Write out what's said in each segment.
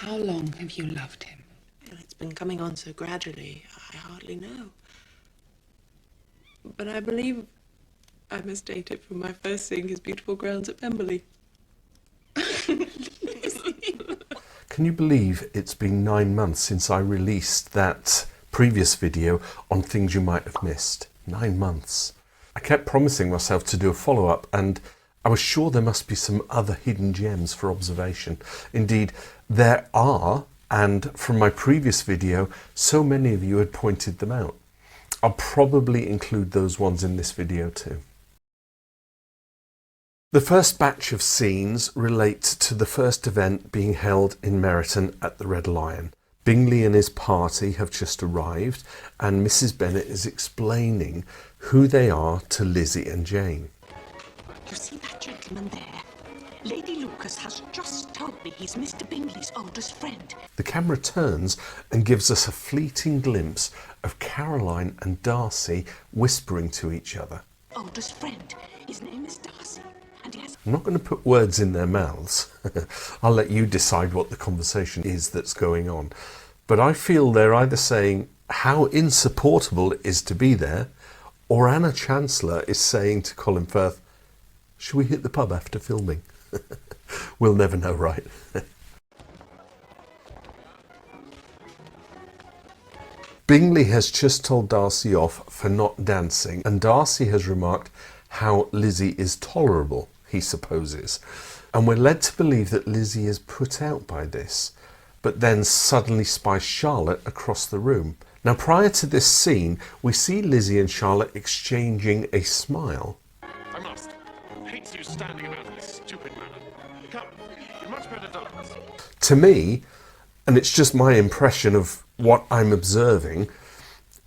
How long have you loved him? It's been coming on so gradually, I hardly know. But I believe I must date it from my first seeing his beautiful grounds at Pemberley. Can you believe it's been 9 months since I released that previous video on things you might have missed? 9 months. I kept promising myself to do a follow-up, and I was sure there must be some other hidden gems for observation. Indeed, there are, and from my previous video, so many of you had pointed them out. I'll probably include those ones in this video too. The first batch of scenes relate to the first event being held in Meryton at the Red Lion. Bingley and his party have just arrived, and Mrs. Bennet is explaining who they are to Lizzie and Jane. You see that gentleman there? Lady Lucas has just told me he's Mr. Bingley's oldest friend. The camera turns and gives us a fleeting glimpse of Caroline and Darcy whispering to each other. Oldest friend. His name is Darcy. And he has... I'm not going to put words in their mouths. I'll let you decide what the conversation is that's going on. But I feel they're either saying how insupportable it is to be there, or Anna Chancellor is saying to Colin Firth, should we hit the pub after filming? We'll never know, right? Bingley has just told Darcy off for not dancing, and Darcy has remarked how Lizzie is tolerable, he supposes. And we're led to believe that Lizzie is put out by this, but then suddenly spies Charlotte across the room. Now, prior to this scene, we see Lizzie and Charlotte exchanging a smile. I must. I hate you standing about in this stupid manner. Come, you're much better dance. To me, and it's just my impression of what I'm observing,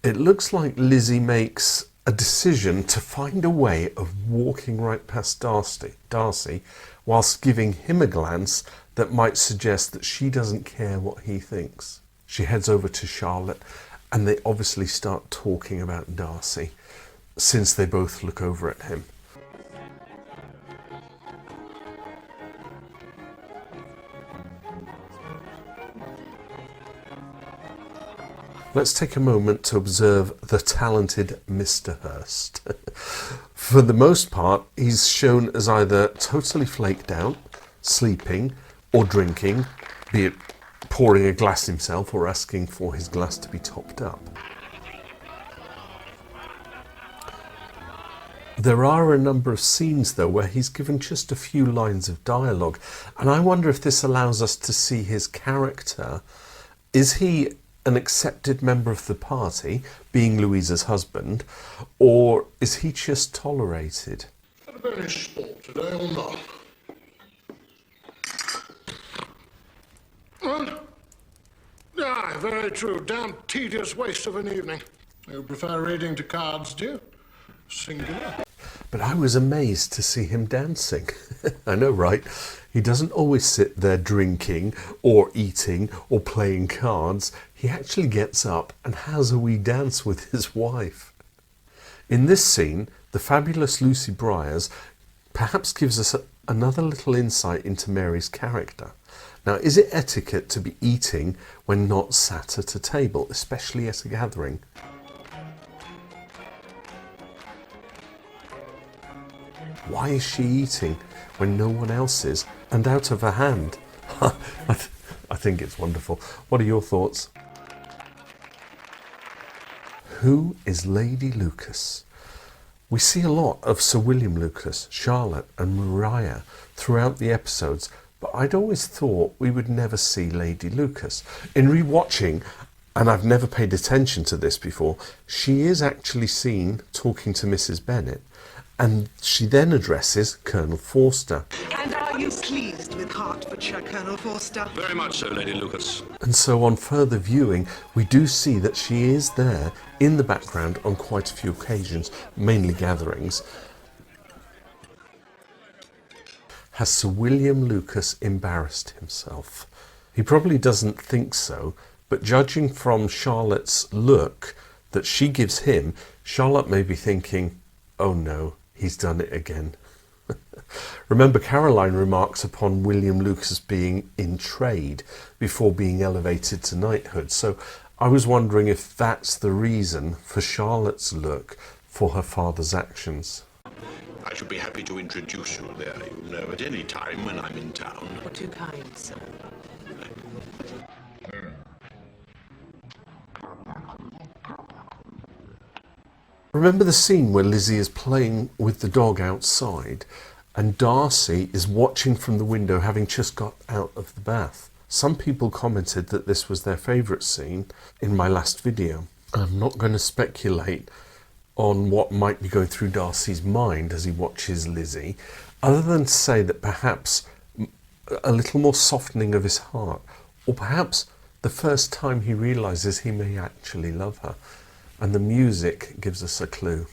it looks like Lizzie makes a decision to find a way of walking right past Darcy whilst giving him a glance that might suggest that she doesn't care what he thinks. She heads over to Charlotte and they obviously start talking about Darcy, since they both look over at him. Let's take a moment to observe the talented Mr. Hurst. For the most part, he's shown as either totally flaked out, sleeping, or drinking, be it pouring a glass himself or asking for his glass to be topped up. There are a number of scenes, though, where he's given just a few lines of dialogue, and I wonder if this allows us to see his character. Is he an accepted member of the party, being Louisa's husband, or is he just tolerated? Had a very sport today or not? Well, aye, very true. Damn tedious waste of an evening. You prefer reading to cards, do you? Singular. But I was amazed to see him dancing. I know, right? He doesn't always sit there drinking or eating or playing cards. He actually gets up and has a wee dance with his wife. In this scene, the fabulous Lucy Briars perhaps gives us another little insight into Mary's character. Now, is it etiquette to be eating when not sat at a table, especially at a gathering? Why is she eating when no one else is and out of her hand? I think it's wonderful. What are your thoughts? Who is Lady Lucas? We see a lot of Sir William Lucas, Charlotte and Maria throughout the episodes, but I'd always thought we would never see Lady Lucas. In rewatching, and I've never paid attention to this before, she is actually seen talking to Mrs. Bennet, and she then addresses Colonel Forster. And are you pleased with Hertfordshire, Colonel Forster? Very much so, Lady Lucas. And so on further viewing, we do see that she is there in the background on quite a few occasions, mainly gatherings. Has Sir William Lucas embarrassed himself? He probably doesn't think so, but judging from Charlotte's look that she gives him, Charlotte may be thinking, oh no, he's done it again. Remember, Caroline remarks upon William Lucas being in trade before being elevated to knighthood. So I was wondering if that's the reason for Charlotte's look for her father's actions. I should be happy to introduce you there, you know, at any time when I'm in town. You're too kind, sir. Remember the scene where Lizzie is playing with the dog outside and Darcy is watching from the window having just got out of the bath? Some people commented that this was their favourite scene in my last video. I'm not going to speculate on what might be going through Darcy's mind as he watches Lizzie, other than to say that perhaps a little more softening of his heart, or perhaps the first time he realises he may actually love her. And the music gives us a clue.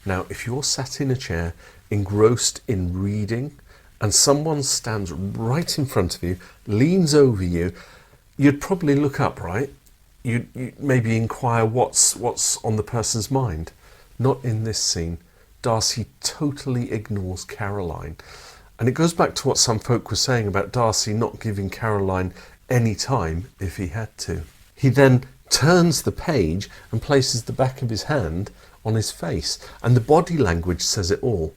Now, if you're sat in a chair, engrossed in reading, and someone stands right in front of you, leans over you, you'd probably look up, right? You'd maybe inquire what's on the person's mind. Not in this scene. Darcy totally ignores Caroline. And it goes back to what some folk were saying about Darcy not giving Caroline any time if he had to. He then turns the page and places the back of his hand on his face, and the body language says it all.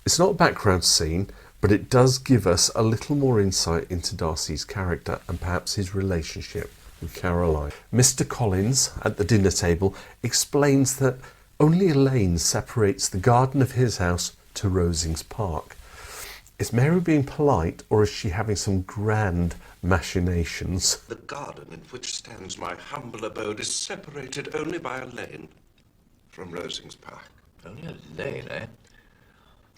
It's not a background scene, but it does give us a little more insight into Darcy's character and perhaps his relationship with Caroline. Mr. Collins at the dinner table explains that only a lane separates the garden of his house to Rosings Park. Is Mary being polite, or is she having some grand machinations? The garden in which stands my humble abode is separated only by a lane from Rosings Park. Only a lane, eh?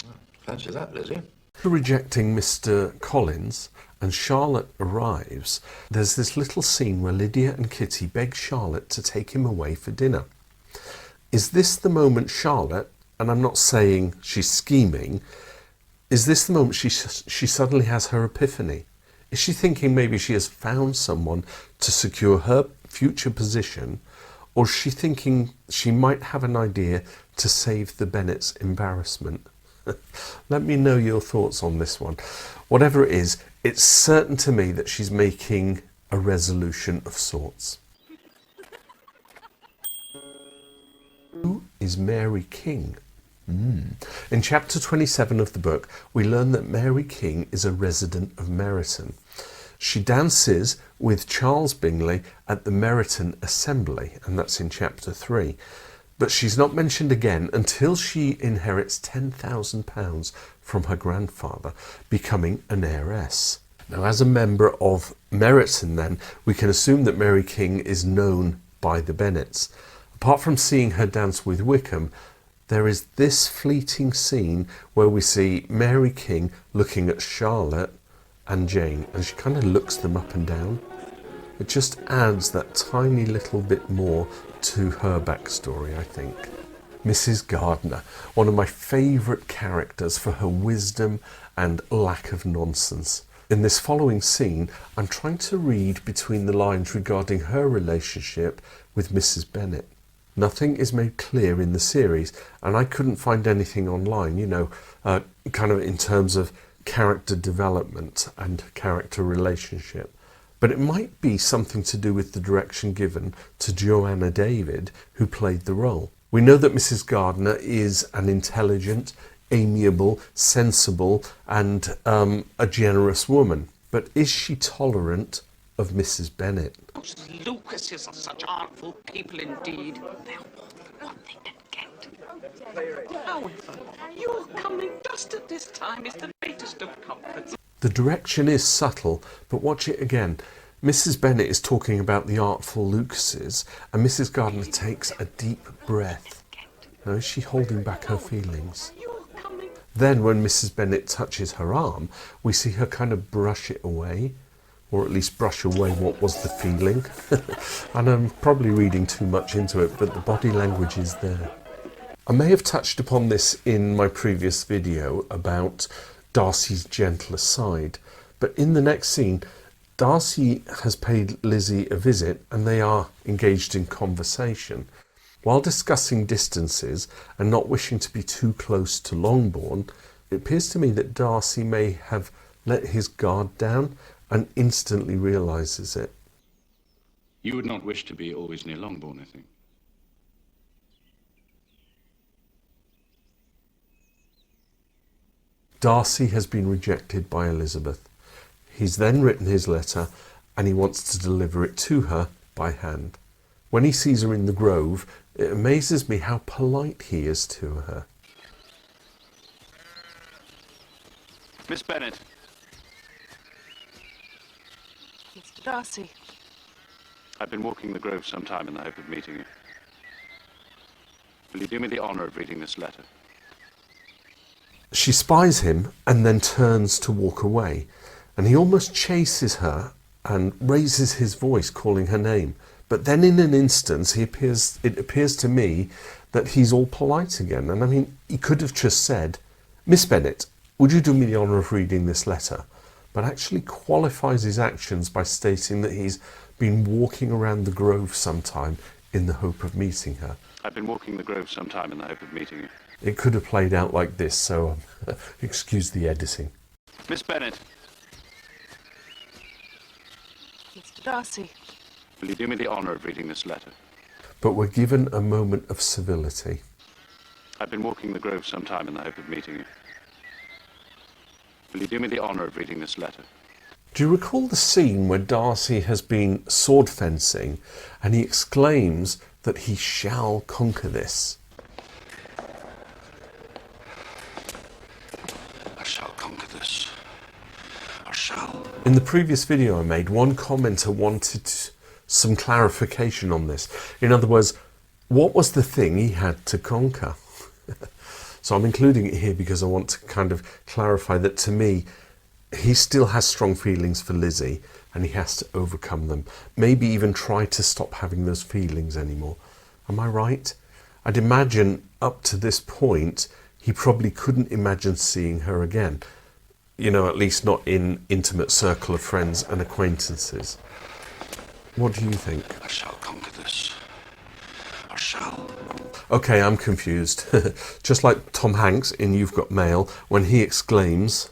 Oh, fancy that, Lizzie. Rejecting Mr. Collins, and Charlotte arrives, there's this little scene where Lydia and Kitty beg Charlotte to take him away for dinner. Is this the moment Charlotte, and I'm not saying she's scheming, is this the moment she suddenly has her epiphany? Is she thinking maybe she has found someone to secure her future position, or is she thinking she might have an idea to save the Bennets' embarrassment? Let me know your thoughts on this one. Whatever it is, it's certain to me that she's making a resolution of sorts. Who is Mary King? In chapter 27 of the book, we learn that Mary King is a resident of Meryton. She dances with Charles Bingley at the Meryton Assembly, and that's in chapter 3. But she's not mentioned again until she inherits £10,000 from her grandfather, becoming an heiress. Now, as a member of Meryton, then, we can assume that Mary King is known by the Bennets. Apart from seeing her dance with Wickham, there is this fleeting scene where we see Mary King looking at Charlotte and Jane, and she kind of looks them up and down. It just adds that tiny little bit more to her backstory, I think. Mrs. Gardiner, one of my favourite characters for her wisdom and lack of nonsense. In this following scene, I'm trying to read between the lines regarding her relationship with Mrs. Bennet. Nothing is made clear in the series, and I couldn't find anything online, kind of in terms of character development and character relationship. But it might be something to do with the direction given to Joanna David, who played the role. We know that Mrs. Gardiner is an intelligent, amiable, sensible, and a generous woman. But is she tolerant of Mrs. Bennet? Those Lucases are such artful people indeed. They're all what they can get. However, your coming just at this time is the greatest of comforts. The direction is subtle, but watch it again. Mrs. Bennet is talking about the artful Lucases, and Mrs. Gardiner takes a deep breath. Now, is she holding back her feelings? Then when Mrs. Bennet touches her arm, we see her kind of brush it away, or at least brush away what was the feeling. And I'm probably reading too much into it, but the body language is there. I may have touched upon this in my previous video about Darcy's gentler side, but in the next scene, Darcy has paid Lizzie a visit and they are engaged in conversation. While discussing distances and not wishing to be too close to Longbourn, it appears to me that Darcy may have let his guard down and instantly realises it. You would not wish to be always near Longbourn, I think. Darcy has been rejected by Elizabeth. He's then written his letter and he wants to deliver it to her by hand. When he sees her in the grove, it amazes me how polite he is to her. Miss Bennet. Mr. Darcy. I've been walking the grove some time in the hope of meeting you. Will you do me the honour of reading this letter? She spies him and then turns to walk away, and he almost chases her and raises his voice calling her name. But then in an instant it appears to me that he's all polite again. And I mean, he could have just said, Miss Bennet, would you do me the honour of reading this letter? But actually qualifies his actions by stating that he's been walking around the grove sometime in the hope of meeting her. I've been walking the grove some time in the hope of meeting you. It could have played out like this, so excuse the editing. Miss Bennet. Mr. Darcy. Will you do me the honour of reading this letter? But we're given a moment of civility. I've been walking the grove some time in the hope of meeting you. Will you do me the honour of reading this letter? Do you recall the scene where Darcy has been sword fencing and he exclaims that he shall conquer this? I shall conquer this. I shall. In the previous video I made, one commenter wanted some clarification on this. In other words, what was the thing he had to conquer? So I'm including it here because I want to kind of clarify that to me, he still has strong feelings for Lizzie and he has to overcome them. Maybe even try to stop having those feelings anymore. Am I right? I'd imagine up to this point, he probably couldn't imagine seeing her again. You know, at least not in intimate circle of friends and acquaintances. What do you think? I shall conquer this. I shall. Okay, I'm confused. Just like Tom Hanks in You've Got Mail, when he exclaims,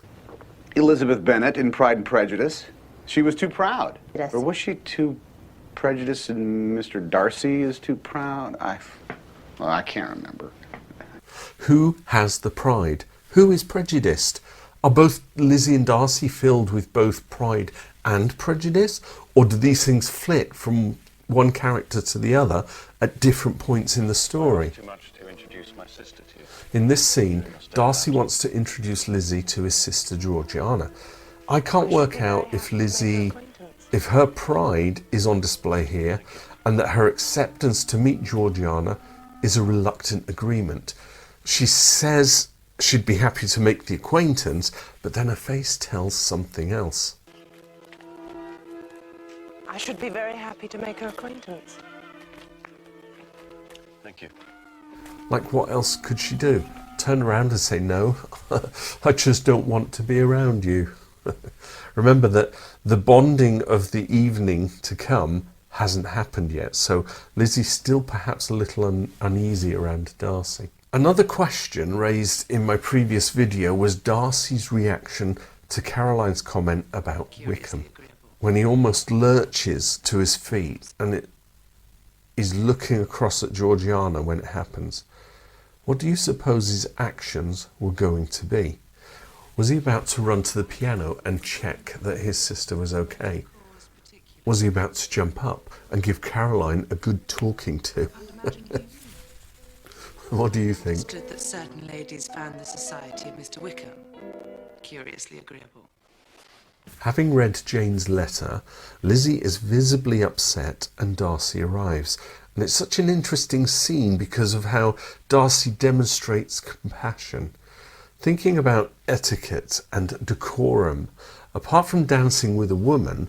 Elizabeth Bennet in Pride and Prejudice. She was too proud. Yes. Or was she too prejudiced and Mr. Darcy is too proud? I can't remember. who has the pride? Who is prejudiced? Are both Lizzie and Darcy filled with both pride and prejudice? Or do these things flit from one character to the other at different points in the story? Too much to introduce my sister to you. In this scene, Darcy wants to introduce Lizzie to his sister Georgiana. I can't work out if her pride is on display here and that her acceptance to meet Georgiana is a reluctant agreement. She says she'd be happy to make the acquaintance, but then her face tells something else. I should be very happy to make her acquaintance. Thank you. Like, what else could she do? Turn around and say, no, I just don't want to be around you. Remember that the bonding of the evening to come hasn't happened yet, so Lizzie's still perhaps a little uneasy around Darcy. Another question raised in my previous video was Darcy's reaction to Caroline's comment about Wickham, when he almost lurches to his feet and is looking across at Georgiana when it happens. What do you suppose his actions were going to be? Was he about to run to the piano and check that his sister was okay? Was he about to jump up and give Caroline a good talking to? What do you think? Understood that certain ladies found the society of Mr. Wickham curiously agreeable. Having read Jane's letter, Lizzie is visibly upset and Darcy arrives. And it's such an interesting scene because of how Darcy demonstrates compassion. Thinking about etiquette and decorum, apart from dancing with a woman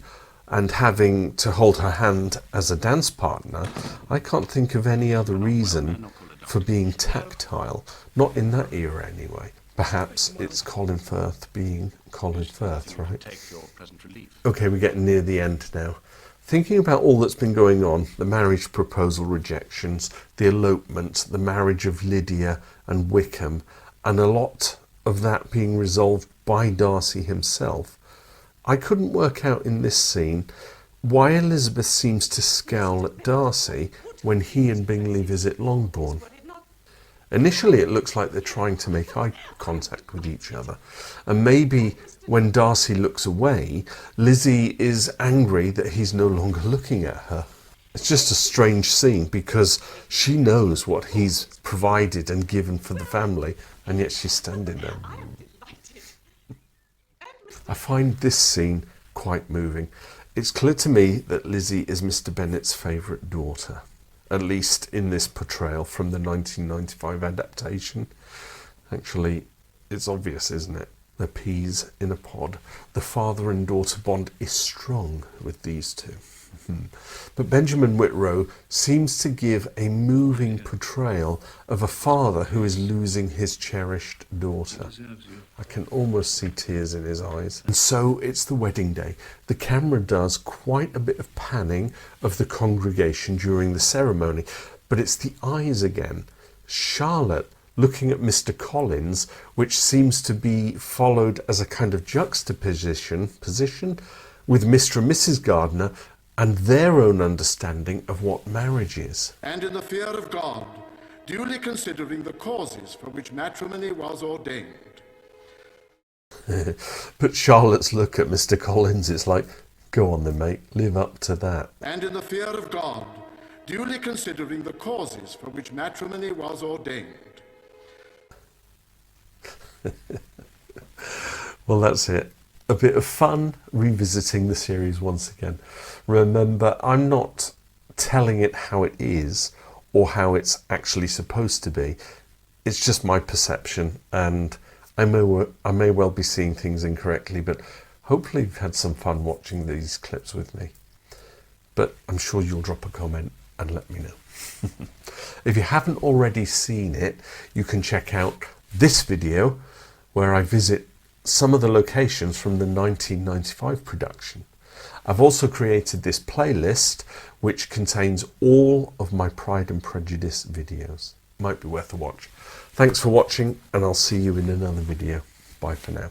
and having to hold her hand as a dance partner, I can't think of any other reason for being tactile. Not in that era anyway. Perhaps it's Colin Firth being Colin Firth, right? Okay, we're getting near the end now. Thinking about all that's been going on, the marriage proposal rejections, the elopement, the marriage of Lydia and Wickham, and a lot of that being resolved by Darcy himself, I couldn't work out in this scene why Elizabeth seems to scowl at Darcy when he and Bingley visit Longbourn. Initially it looks like they're trying to make eye contact with each other, and maybe when Darcy looks away, Lizzie is angry that he's no longer looking at her. It's just a strange scene because she knows what he's provided and given for the family, and yet she's standing there. I find this scene quite moving. It's clear to me that Lizzie is Mr. Bennet's favourite daughter, at least in this portrayal from the 1995 adaptation. Actually, it's obvious, isn't it? They're peas in a pod. The father and daughter bond is strong with these two. But Benjamin Whitrow seems to give a moving portrayal of a father who is losing his cherished daughter. I can almost see tears in his eyes. And so it's the wedding day. The camera does quite a bit of panning of the congregation during the ceremony, but it's the eyes again. Charlotte looking at Mr. Collins, which seems to be followed as a kind of juxtaposition with Mr. and Mrs. Gardiner and their own understanding of what marriage is. And in the fear of God, duly considering the causes for which matrimony was ordained. But Charlotte's look at Mr. Collins, it's like, go on then, mate, live up to that. And in the fear of God, duly considering the causes for which matrimony was ordained. Well, that's it. A bit of fun revisiting the series once again. Remember, I'm not telling it how it is or how it's actually supposed to be. It's just my perception, and I may well be seeing things incorrectly, but hopefully you've had some fun watching these clips with me. But I'm sure you'll drop a comment and let me know. If you haven't already seen it, you can check out this video where I visit some of the locations from the 1995 production. I've also created this playlist which contains all of my Pride and Prejudice videos. Might be worth a watch. Thanks for watching, and I'll see you in another video. Bye for now.